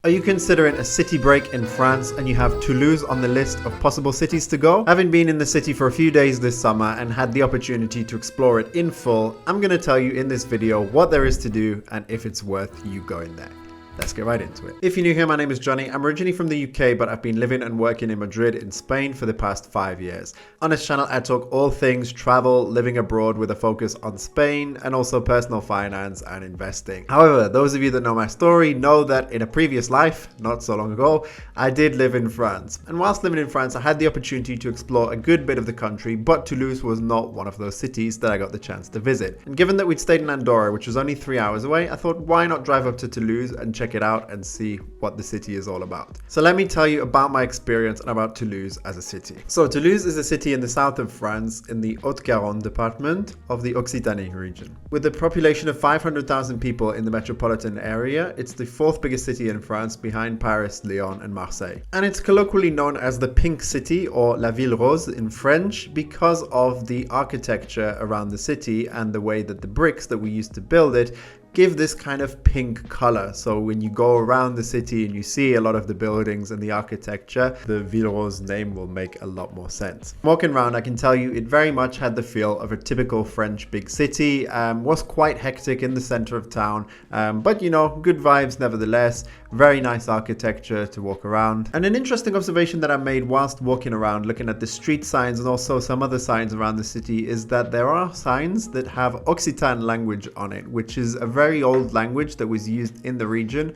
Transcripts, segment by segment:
Are you considering a city break in France and you have Toulouse on the list of possible cities to go? Having been in the city for a few days this summer and had the opportunity to explore it in full, I'm going to tell you in this video what there is to do and if it's worth you going there. Let's get right into it. If you're new here, my name is Jonny. I'm originally from the UK, but I've been living and working in Madrid in Spain for the past 5 years. On this channel, I talk all things travel, living abroad with a focus on Spain, and also personal finance and investing. However, those of you that know my story know that in a previous life, not so long ago, I did live in France. And whilst living in France, I had the opportunity to explore a good bit of the country, but Toulouse was not one of those cities that I got the chance to visit. And given that we'd stayed in Andorra, which was only 3 hours away, I thought, why not drive up to Toulouse and check it out and see what the city is all about. So let me tell you about my experience and about Toulouse as a city. So Toulouse is a city in the south of France in the Haute-Garonne department of the Occitanie region. With a population of 500,000 people in the metropolitan area, it's the fourth biggest city in France behind Paris, Lyon and Marseille. And it's colloquially known as the Pink City or La Ville Rose in French because of the architecture around the city and the way that the bricks that we used to build it give this kind of pink color. So when you go around the city and you see a lot of the buildings and the architecture, the Ville Rose name will make a lot more sense. Walking around, I can tell you it very much had the feel of a typical French big city, was quite hectic in the center of town, but you know, good vibes nevertheless, very nice architecture to walk around. And an interesting observation that I made whilst walking around, looking at the street signs and also some other signs around the city, is that there are signs that have Occitan language on it, which is a very old language that was used in the region,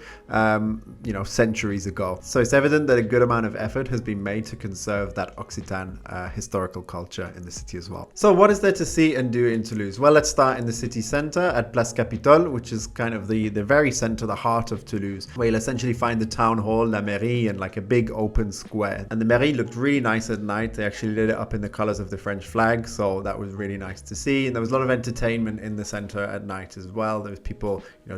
centuries ago. So it's evident that a good amount of effort has been made to conserve that Occitan historical culture in the city as well. So what is there to see and do in Toulouse? Well, let's start in the city center at Place Capitole, which is kind of the very center, the heart of Toulouse, where you'll essentially find the town hall, La Mairie, and like a big open square. And the Mairie looked really nice at night. They actually lit it up in the colors of the French flag, so that was really nice to see. And there was a lot of entertainment in the center at night as well. There was people,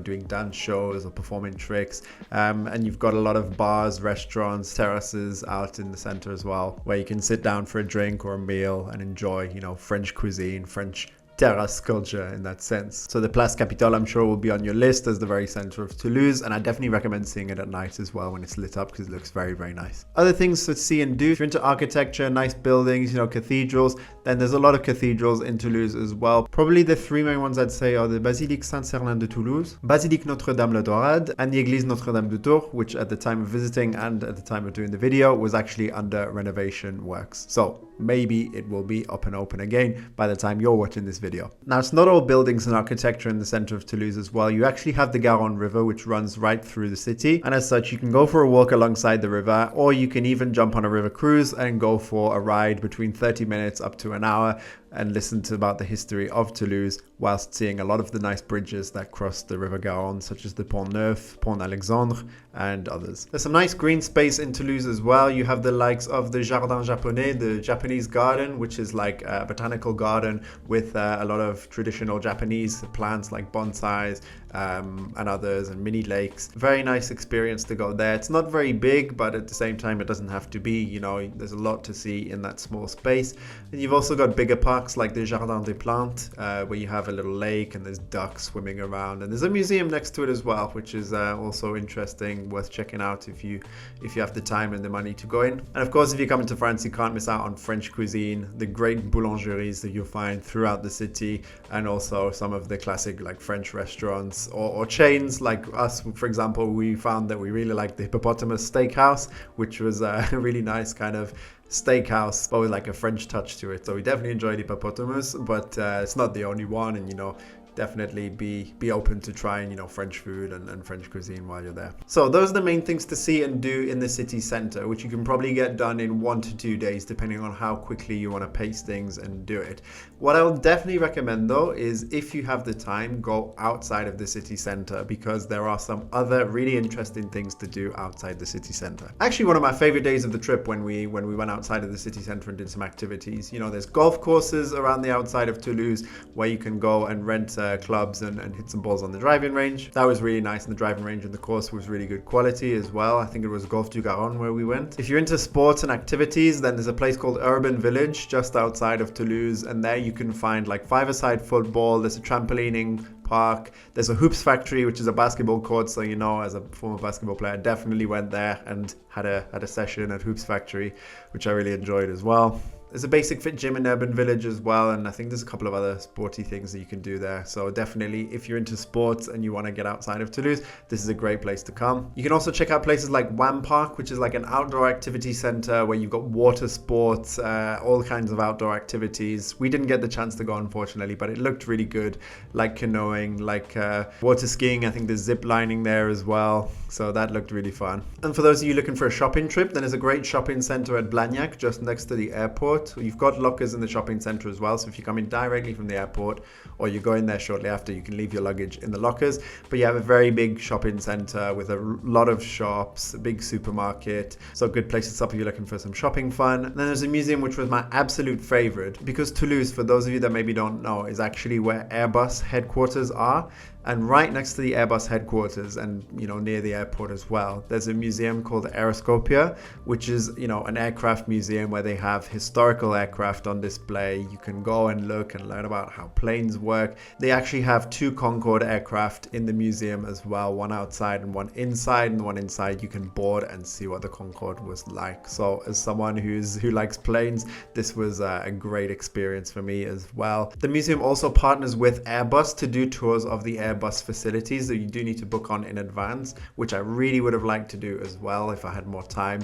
doing dance shows or performing tricks. And you've got a lot of bars, restaurants, terraces out in the center as well, where you can sit down for a drink or a meal and enjoy, French cuisine, French terrace culture in that sense. So the Place Capitole, I'm sure, will be on your list as the very center of Toulouse, and I definitely recommend seeing it at night as well when it's lit up because it looks very, very nice. Other things to see and do, if you're into architecture, nice buildings, cathedrals, then there's a lot of cathedrals in Toulouse as well. Probably the three main ones I'd say are the Basilique Saint-Sernin de Toulouse, Basilique Notre-Dame-la-Dorade, and the Église Notre-Dame de Tours, which at the time of visiting and at the time of doing the video was actually under renovation works. So maybe it will be up and open again by the time you're watching this video. Now, it's not all buildings and architecture in the center of Toulouse as well. You actually have the Garonne river, which runs right through the city. And as such, you can go for a walk alongside the river, or you can even jump on a river cruise and go for a ride between 30 minutes up to an hour and listen to about the history of Toulouse whilst seeing a lot of the nice bridges that cross the River Garonne, such as the Pont Neuf, Pont Alexandre, and others. There's some nice green space in Toulouse as well. You have the likes of the Jardin Japonais, the Japanese garden, which is like a botanical garden with a lot of traditional Japanese plants like bonsais and others, and mini lakes. Very nice experience to go there. It's not very big, but at the same time, it doesn't have to be. There's a lot to see in that small space. And you've also got bigger parks like the Jardin des Plantes, where you have a little lake and there's ducks swimming around, and there's a museum next to it as well, which is also interesting, worth checking out if you have the time and the money to go in. And of course, if you come into France, you can't miss out on French cuisine, the great boulangeries that you'll find throughout the city, and also some of the classic like French restaurants or chains like us. For example, we found that we really liked the Hippopotamus Steakhouse, which was a really nice kind of steakhouse, but with like a French touch to it. So we definitely enjoyed Hippopotamus, but it's not the only one, and definitely be open to trying French food and French cuisine while you're there. So those are the main things to see and do in the city center, which you can probably get done in 1 to 2 days depending on how quickly you want to pace things and do it. What I would definitely recommend though is, if you have the time, go outside of the city center, because there are some other really interesting things to do outside the city center. Actually, one of my favorite days of the trip when we went outside of the city center and did some activities. There's golf courses around the outside of Toulouse where you can go and rent clubs and hit some balls on the driving range. That was really nice, and the driving range and the course was really good quality as well. I think it was Golf du Garonne where we went. If you're into sports and activities, then there's a place called Urban Village just outside of Toulouse, and there you can find like five-a-side football. There's a trampolining park. There's a hoops factory, which is a basketball court. So, you know, as a former basketball player, I definitely went there and had a session at Hoops Factory, which I really enjoyed as well. There's a basic fit gym in Urban Village as well, and I think there's a couple of other sporty things that you can do there. So definitely, if you're into sports and you want to get outside of Toulouse, this is a great place to come. You can also check out places like Wham Park, which is like an outdoor activity center where you've got water sports, all kinds of outdoor activities. We didn't get the chance to go, unfortunately, but it looked really good, like canoeing, like water skiing. I think there's zip lining there as well, so that looked really fun. And for those of you looking for a shopping trip, then there's a great shopping center at Blagnac, just next to the airport. You've got lockers in the shopping center as well, so if you come in directly from the airport or you go in there shortly after, you can leave your luggage in the lockers. But you have a very big shopping center with a lot of shops, a big supermarket, so a good place to stop if you're looking for some shopping fun. And then there's a museum which was my absolute favorite, because Toulouse, for those of you that maybe don't know, is actually where Airbus headquarters are. And right next to the Airbus headquarters, and you know, near the airport as well, there's a museum called Aeroscopia, which is, you know, an aircraft museum where they have historical aircraft on display. You can go and look and learn about how planes work. They actually have 2 Concorde aircraft in the museum as well, one outside and one inside. And the one inside you can board and see what the Concorde was like. So as someone who likes planes, this was a great experience for me as well. The museum also partners with Airbus to do tours of the Airbus facilities that you do need to book on in advance, which I really would have liked to do as well if I had more time,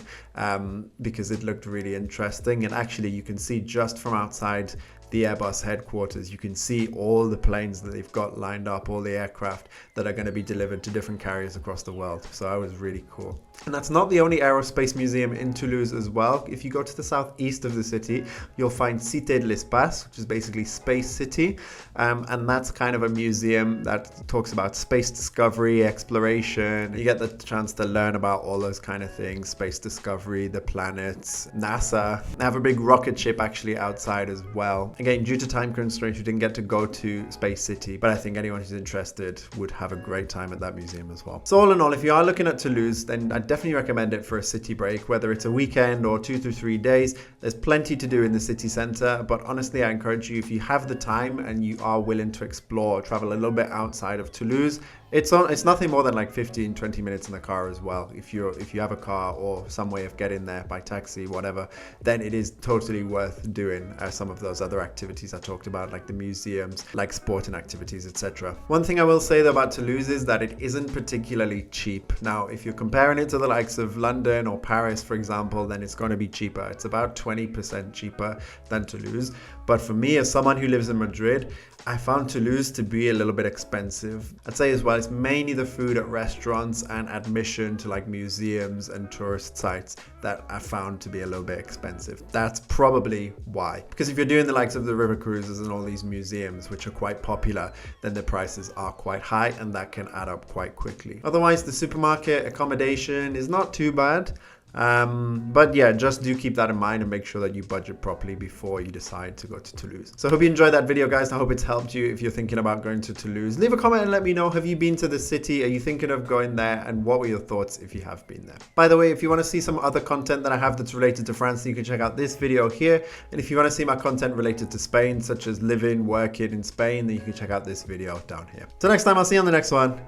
because it looked really interesting. And actually you can see just from outside the Airbus headquarters, you can see all the planes that they've got lined up, all the aircraft that are going to be delivered to different carriers across the world. So that was really cool. And that's not the only aerospace museum in Toulouse as well. If you go to the southeast of the city, you'll find Cité de l'Espace, which is basically Space City. And that's kind of a museum that talks about space discovery, exploration. You get the chance to learn about all those kind of things, space discovery, the planets, NASA. They have a big rocket ship actually outside as well. Again, due to time constraints, we didn't get to go to Space City, but I think anyone who's interested would have a great time at that museum as well. So all in all, if you are looking at Toulouse, then I definitely recommend it for a city break, whether it's a weekend or 2 to 3 days. There's plenty to do in the city center, but honestly, I encourage you, if you have the time and you are willing to explore, travel a little bit outside of Toulouse. It's nothing more than like 15-20 minutes in the car as well. If you have a car or some way of getting there by taxi, whatever, then it is totally worth doing some of those other activities I talked about, like the museums, like sporting activities, etc. One thing I will say though about Toulouse is that it isn't particularly cheap. Now, if you're comparing it to the likes of London or Paris, for example, then it's going to be cheaper. It's about 20% cheaper than Toulouse. But for me, as someone who lives in Madrid, I found Toulouse to be a little bit expensive. I'd say as well, it's mainly the food at restaurants and admission to like museums and tourist sites that I found to be a little bit expensive. That's probably why. Because if you're doing the likes of the river cruises and all these museums, which are quite popular, then the prices are quite high and that can add up quite quickly. Otherwise, the supermarket accommodation is not too bad. But yeah, just do keep that in mind and make sure that you budget properly before you decide to go to Toulouse. So I hope you enjoyed that video, guys. I hope it's helped you if you're thinking about going to Toulouse. Leave a comment and let me know, have you been to the city? Are you thinking of going there? And what were your thoughts if you have been there? By the way, if you want to see some other content that I have that's related to France, you can check out this video here. And if you want to see my content related to Spain, such as living, working in Spain, then you can check out this video down here. Till next time, I'll see you on the next one,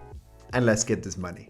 and let's get this money.